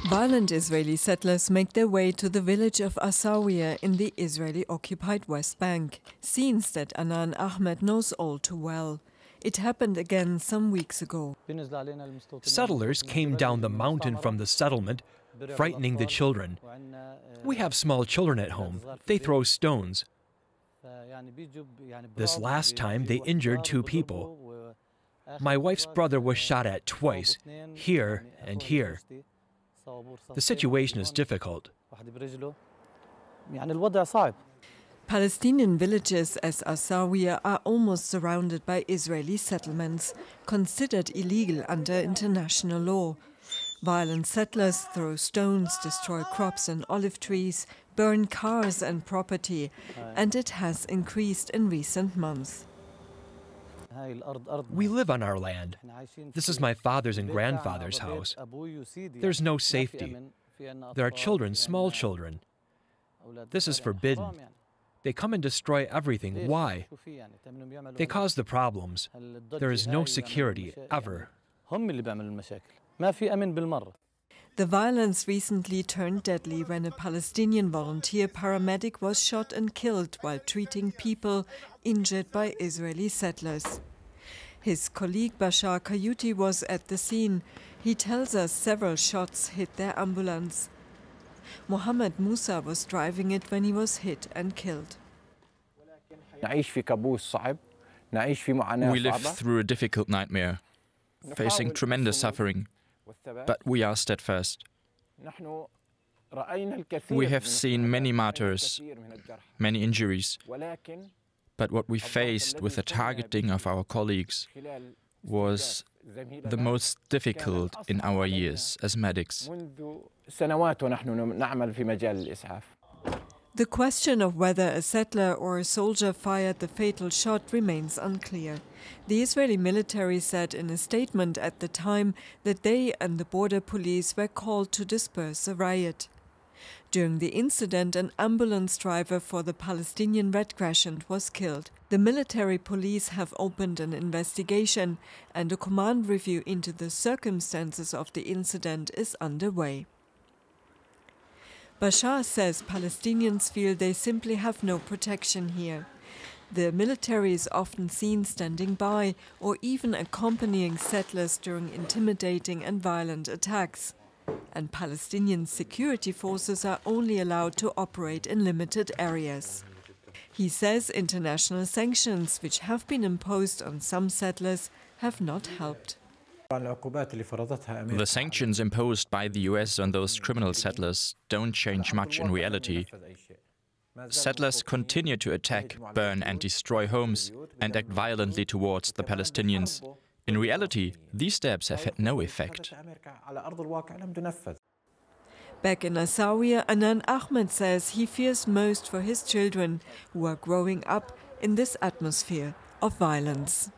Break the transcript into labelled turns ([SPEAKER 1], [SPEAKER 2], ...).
[SPEAKER 1] Violent Israeli settlers make their way to the village of Asawiya in the Israeli-occupied West Bank, scenes that Anan Ahmed knows all too well. It happened again some weeks ago.
[SPEAKER 2] Settlers came down the mountain from the settlement, frightening the children. We have small children at home. They throw stones. This last time, they injured 2 people. My wife's brother was shot at twice, here and here. The situation is difficult.
[SPEAKER 1] Palestinian villages as Asawiya are almost surrounded by Israeli settlements, considered illegal under international law. Violent settlers throw stones, destroy crops and olive trees, burn cars and property, and it has increased in recent months.
[SPEAKER 2] We live on our land. This is my father's and grandfather's house. There's no safety. There are children, small children. This is forbidden. They come and destroy everything. Why? They cause the problems. There is no security, ever.
[SPEAKER 1] The violence recently turned deadly when a Palestinian volunteer paramedic was shot and killed while treating people injured by Israeli settlers. His colleague Bashar Kayuti was at the scene. He tells us several shots hit their ambulance. Mohammed Musa was driving it when he was hit and killed.
[SPEAKER 3] We live through a difficult nightmare, facing tremendous suffering, but we are steadfast. We have seen many martyrs, many injuries, but what we faced with the targeting of our colleagues was the most difficult in our years as medics.
[SPEAKER 1] The question of whether a settler or a soldier fired the fatal shot remains unclear. The Israeli military said in a statement at the time that they and the border police were called to disperse a riot. During the incident, an ambulance driver for the Palestinian Red Crescent was killed. The military police have opened an investigation, and a command review into the circumstances of the incident is underway. Bashar says Palestinians feel they simply have no protection here. The military is often seen standing by or even accompanying settlers during intimidating and violent attacks. And Palestinian security forces are only allowed to operate in limited areas. He says international sanctions, which have been imposed on some settlers, have not helped.
[SPEAKER 3] The sanctions imposed by the US on those criminal settlers don't change much in reality. Settlers continue to attack, burn and destroy homes and act violently towards the Palestinians. In reality, these steps have had no effect.
[SPEAKER 1] Back in Asawiya, Anan Ahmed says he fears most for his children, who are growing up in this atmosphere of violence.